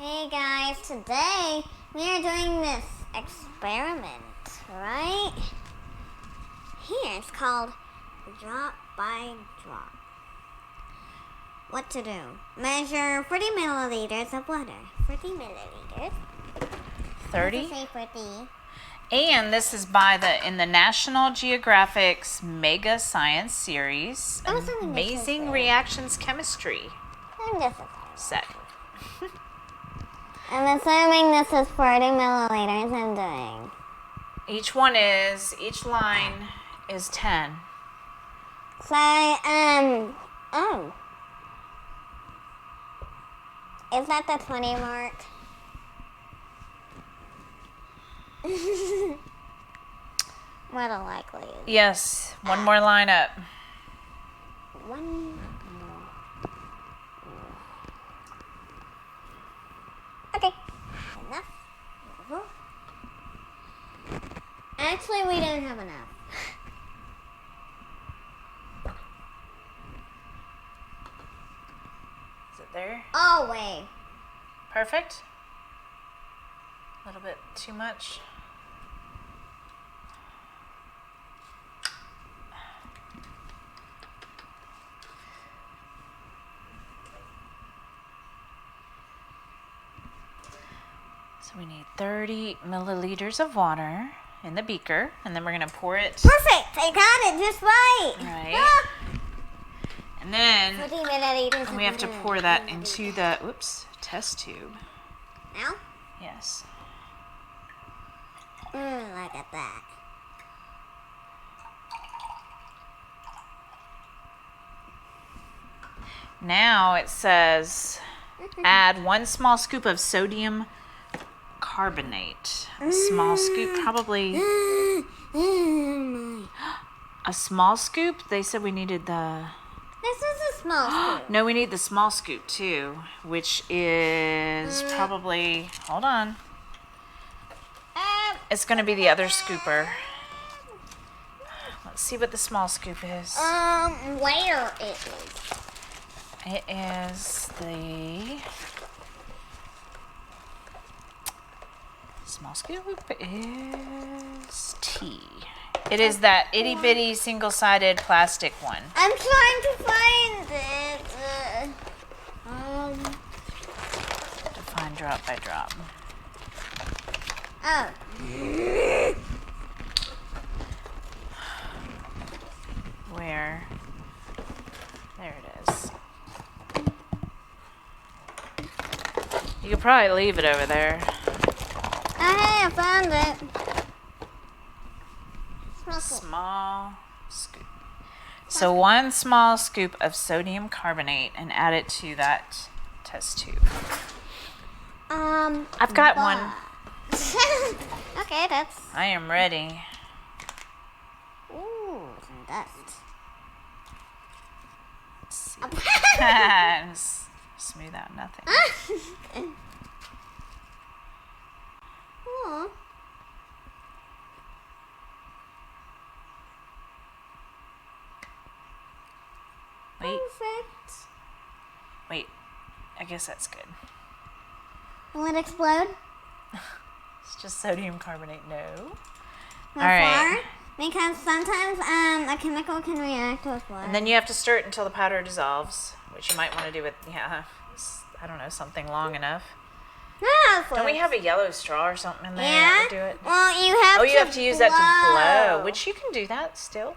Hey guys, today we are doing this experiment, right? Here, it's called drop by drop. What to do? Measure 40 milliliters of water. 40 milliliters. 30? Say 40. And this is in the National Geographic's Mega Science Series, Amazing Reactions Chemistry And this is set. I'm assuming this is 40 milliliters I'm doing. Each line is 10. So, oh. Is that the 20 mark? More than likely. Yes, one more line up. One more. Okay. Enough. Actually, we don't have enough. Is it there? Oh, wait. Perfect? A little bit too much? So we need 30 milliliters of water in the beaker, and then we're going to pour it. Perfect! I got it just right! Right. Ah. And then 40 milliliters we have to pour that into the, test tube. Now? Yes. Look at that. Now it says add 1 small scoop of sodium carbonate. A small scoop, probably. A small scoop? They said we needed the... This is a small scoop. No, we need the small scoop too, which is probably... Hold on. It's going to be the other scooper. Let's see what the small scoop is. Where it is. It is the... Small scoop is T. It is that itty bitty single sided plastic one. I'm trying to find it. Define drop by drop. Oh. Where? There it is. You could probably leave it over there. Hey, I found it. Small scoop. So 1 small scoop of sodium carbonate and add it to that test tube. I've got one. Okay, that's... I am ready. Ooh, some dust. Let's see. Smooth out nothing. Aw. Wait, Perfect. wait. I guess that's good. Will it explode? It's just sodium carbonate. No. All right. Because sometimes a chemical can react with water. And then you have to stir it until the powder dissolves, which you might want to do with, I don't know, something long enough. Don't we have a yellow straw or something in there that would do it? Well, you have to use that to blow, which you can do that still.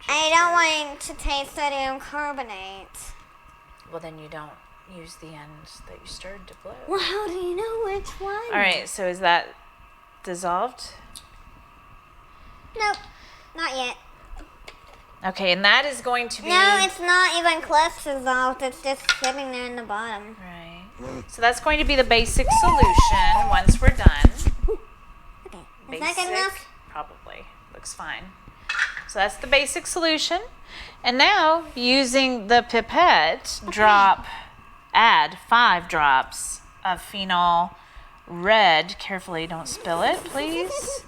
I don't want to taste sodium carbonate. Well, then you don't use the end that you stirred to blow. Well, how do you know which one? All right, so is that dissolved? Nope, not yet. Okay, and that is going to be... No, it's not even close to dissolved. It's just sitting there in the bottom. Right. So that's going to be the basic solution once we're done. Okay, is Basic, that good enough? Probably. Looks fine. So that's the basic solution. And now, using the pipette, add 5 drops of phenol red, carefully, don't spill it, please,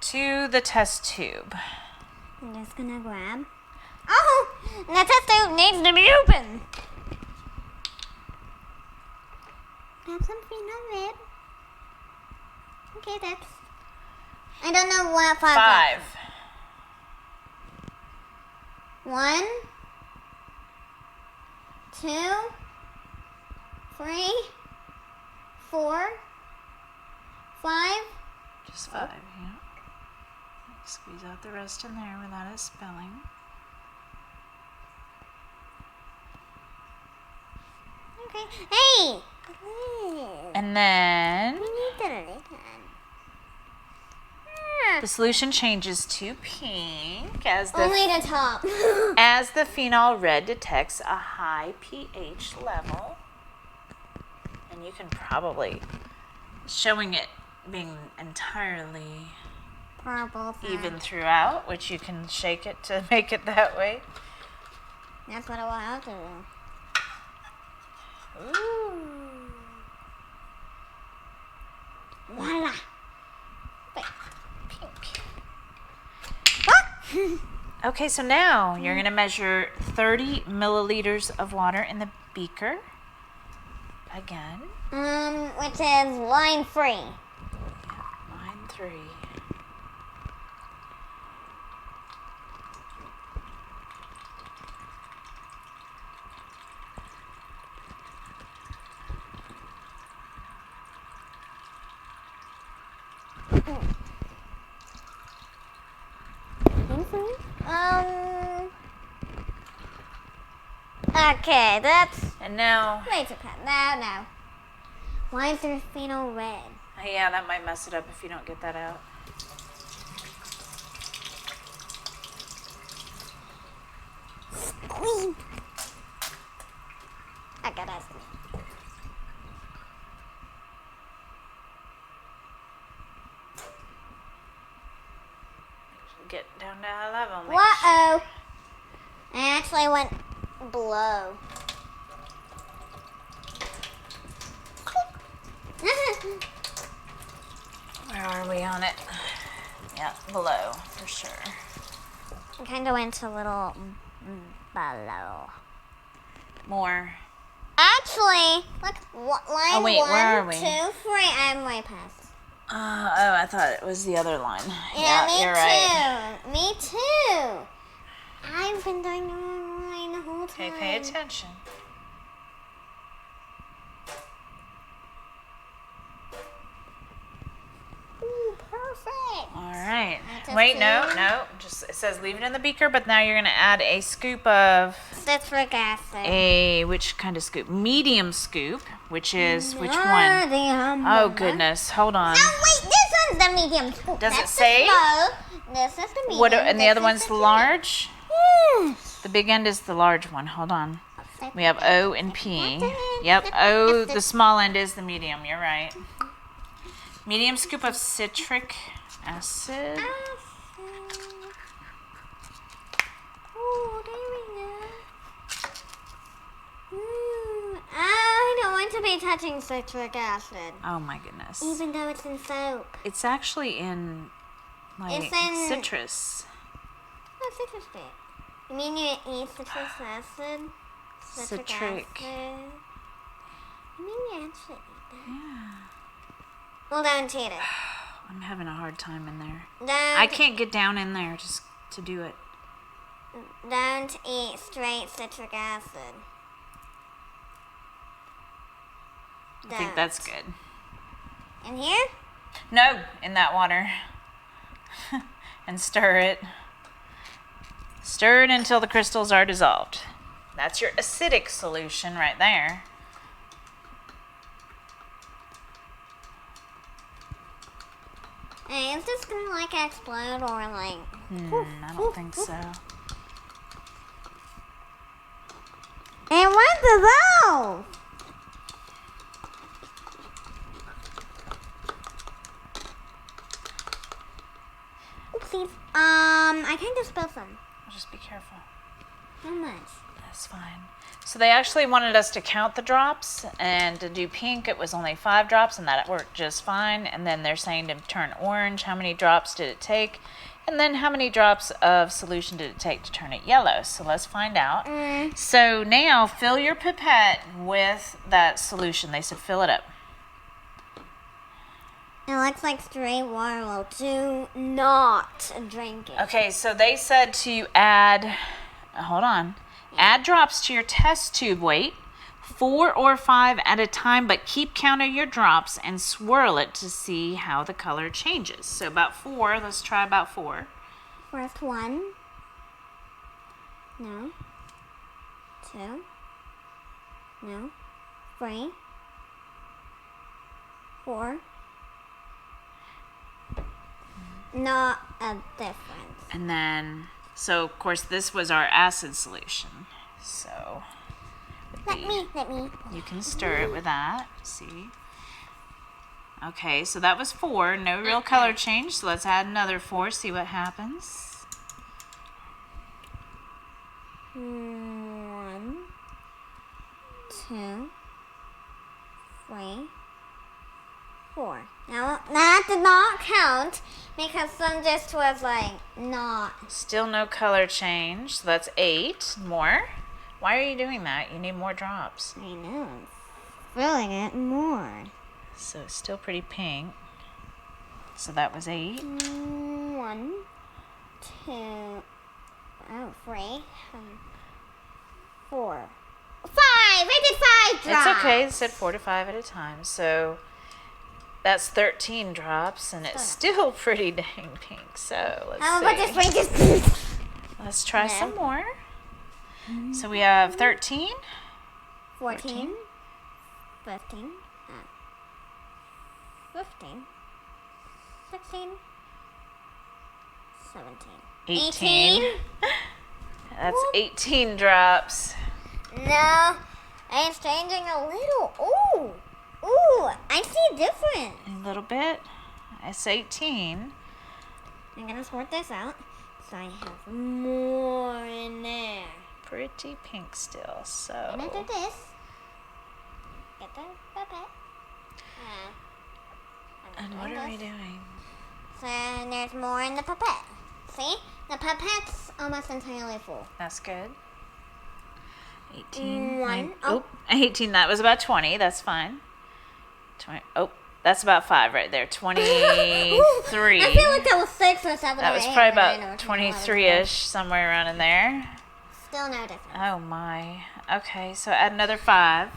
to the test tube. I'm just gonna grab. Oh, the test tube needs to be open. Have some phenol red. Okay, that's... I don't know what 5 5. drops. 1, 2, 3, 4, 5. Just 5, yeah. Squeeze out the rest in there without it spilling. Okay. Hey! And then We need the lid. the solution changes to pink as the Only the top. as the phenol red detects a high pH level. And you can probably, showing it being entirely Purple. even throughout, which you can shake it to make it that way. That's what I will have to do. Ooh. Voila. Pink. Okay, so now you're going to measure 30 milliliters of water in the beaker. Again. Which is line 3. Line 3. Okay, that's And now, way too cut. No. Line 3 phenol red. yeah, that might mess it up if you don't get that out. Squeeze. I got it. Get down to high level. Make Uh-oh. I actually went below. Where are we on it? Yeah, below, for sure. I kind of went a little below. More. Actually, look, line wait, 1, where are we? 2, 3, I'm way past. I thought it was the other line. Yeah, you're me right. too. Me too. I've been doing the wrong line the whole time. Okay, pay attention. Ooh, perfect. All right. That's Wait, no. Just it says leave it in the beaker, but now you're gonna add a scoop of Citric acid. which kind of scoop? Medium scoop, which is which one? Oh goodness, hold on. No, wait, this one's the medium scoop. Does it That's the say? small. This is the medium. What? And the this other is one's the big. large. Yes. The big end is the large one. Hold on. We have O and P. Citric Yep. acid. O. The small end is the medium. You're right. Medium scoop of citric acid. Oh, there we go. I don't want to be touching citric acid, Oh my goodness. even though it's in soap. It's actually in like It's in- citrus. Oh, citrus bit. You mean you eat citrus acid? Citric. acid? You mean you actually eat that? Yeah. Well, don't eat it. I'm having a hard time in there. Don't, I can't get down in there just to do it. don't eat straight citric acid. I think that's good. In here? No, in that water. And stir it. Stir it until the crystals are dissolved. That's your acidic solution right there. Hey, is this gonna like explode or like? I don't think so. And what the those? Oopsies. I kind of spilled some. Just be careful. How much? That's fine. So they actually wanted us to count the drops, and to do pink it was only 5 drops, and that worked just fine. And then they're saying to turn orange, how many drops did it take? And then how many drops of solution did it take to turn it yellow? So let's find out. So now fill your pipette with that solution. They said fill it up. It looks like straight water. Well, do not drink it. Okay, so they said to add, hold on, add drops to your test tube weight, 4 or 5 at a time, but keep count of your drops and swirl it to see how the color changes. So about 4, let's try about 4. First 1. No. 2. No. 3. 4. Not a difference. And then, so of course this was our acid solution. So Let me. you can stir it with that. See? Okay, so that was 4. No real color change. So let's add another 4. See what happens. 1, 2, 3, 4. Now that did not count because some just was like not. Still no color change. So that's 8 more. Why are you doing that? You need more drops. I know. Filling it more. So it's still pretty pink. So that was 8. 1, 2, 3, 4, 5. I did 5 drops. It's okay. It said 4 to 5 at a time. So that's 13 drops, and it's still pretty dang pink. So let's How see. about this way? Just Let's try some more. So we have 13, 14, 15, 15, 16, 17, 18. That's 18 drops. No, it's changing a little. Ooh, I see different. A little bit. It's 18. I'm gonna sort this out so I have more in there. Pretty pink still. So. I'm gonna do this. Get the pipette. And what are we doing? So there's more in the pipette. See? The pipette's almost entirely full. That's good. 18. 1. 18. That was about 20. That's fine. 20. Oh, that's about 5 right there. 23. I feel like that was 6 or 7 That or was 8. probably but I know about it's not a lot of 23-ish, somewhere around in there. stuff. Still no difference. Oh my. Okay, so add another 5.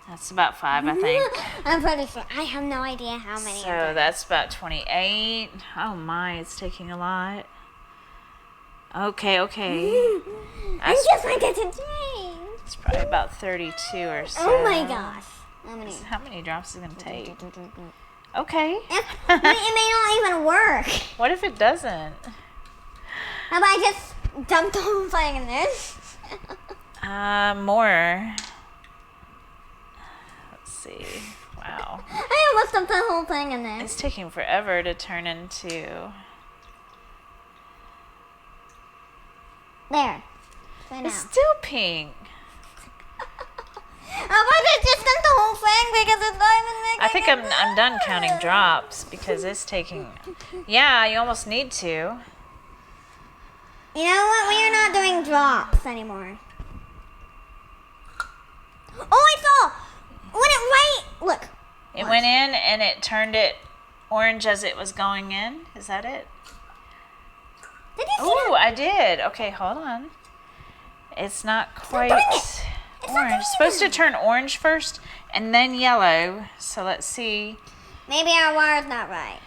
That's about 5, I think. I'm pretty sure. I have no idea how many. So that's about 28. Oh my, it's taking a lot. Okay. I just want it to change. It's probably about 32 or so. Oh my gosh. How many? How many drops is it going to take? Okay. It may not even work. What if it doesn't? How about I just dump the whole thing in this? More. Let's see. Wow. I almost dumped the whole thing in this. It's taking forever to turn into... There. So now. It's still pink. How about I just dump the whole thing because it's not even making I think it I'm done counting drops because it's taking... Yeah, you almost need to. You know what? We are not doing drops anymore. Oh, I saw! When it right... Look. It went in and it turned it orange as it was going in. Is that it? Did you see Oh, I did. Okay, hold on. It's not quite doing it. It's not orange. doing It's supposed to it. turn orange first and then yellow. So let's see. Maybe our wire's not right.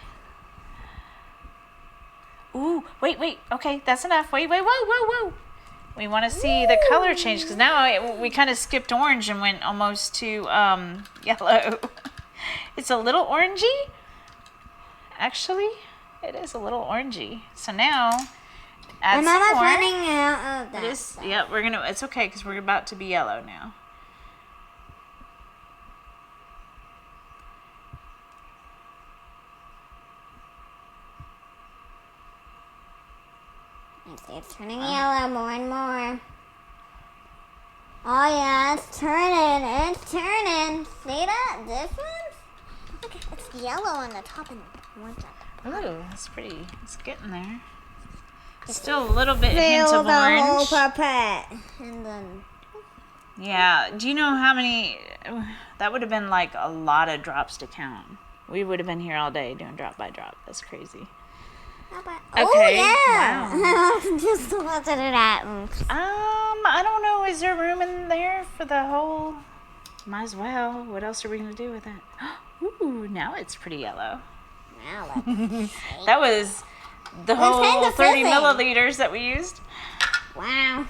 Ooh, wait. Okay, that's enough. Wait. Whoa. We want to see the color change because now we kind of skipped orange and went almost to yellow. It's a little orangey. Actually, it is a little orangey. So now, add I'm some almost more. running out of that. It is, stuff. yeah, we're gonna. It's okay because we're about to be yellow now. It's turning yellow more and more. Oh yeah, it's turning. It's turning. See that difference? Look, it's yellow on the top and orange on the Ooh, that's pretty. It's getting there. Still a little bit hint Fill of the whole orange. pipette. And then... Yeah. Do you know how many that would have been like a lot of drops to count. We would have been here all day doing drop by drop. That's crazy. Oh, Okay, yeah. wow. Just about to do that. Oops. I don't know. Is there room in there for the whole? Might as well. What else are we going to do with it? Ooh, now it's pretty yellow. Now let's see. That was the It's whole kinda 30 fizzing. milliliters that we used. Wow.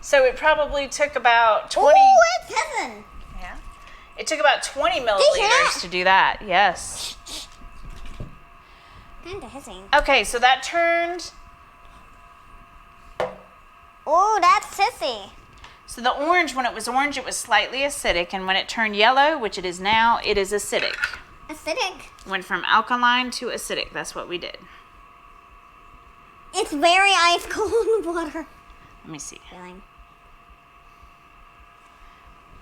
So it probably took about 20. Ooh, it's fizzing. Yeah. It took about 20 you hear milliliters that? to do that. Yes. Kinda hissing. Okay, so that turned. Oh, that's sissy. So the orange, when it was orange, it was slightly acidic, and when it turned yellow, which it is now, it is acidic. Acidic. Went from alkaline to acidic. That's what we did. It's very ice cold water. Let me see. Feeling.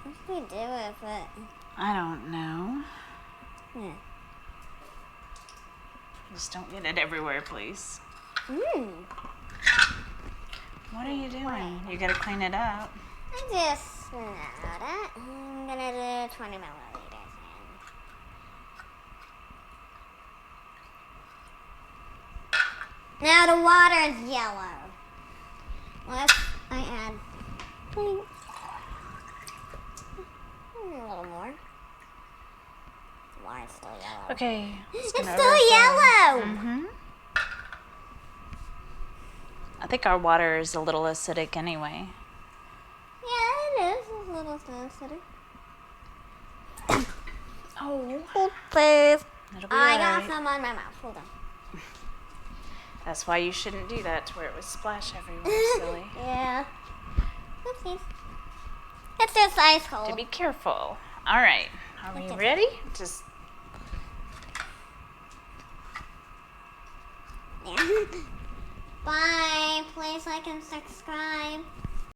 What do we do with it? I don't know. Yeah. Just don't get it everywhere, please. What are you doing? You gotta clean it up. I just know that. I'm gonna do 20 milliliters. Now the water is yellow. Let's I add a little more. The water's still yellow. Okay. It's still yellow. Mm-hmm. I think our water is a little acidic anyway. Yeah, it is a little acidic. Oh. Hold please. It'll be I all got right. some on my mouth. Hold on. That's why you shouldn't do that to where it would splash everywhere, silly. Yeah. Oopsies. It's just ice To cold. be careful. All right. Are we ready? Just Yeah. Bye. Please like and subscribe.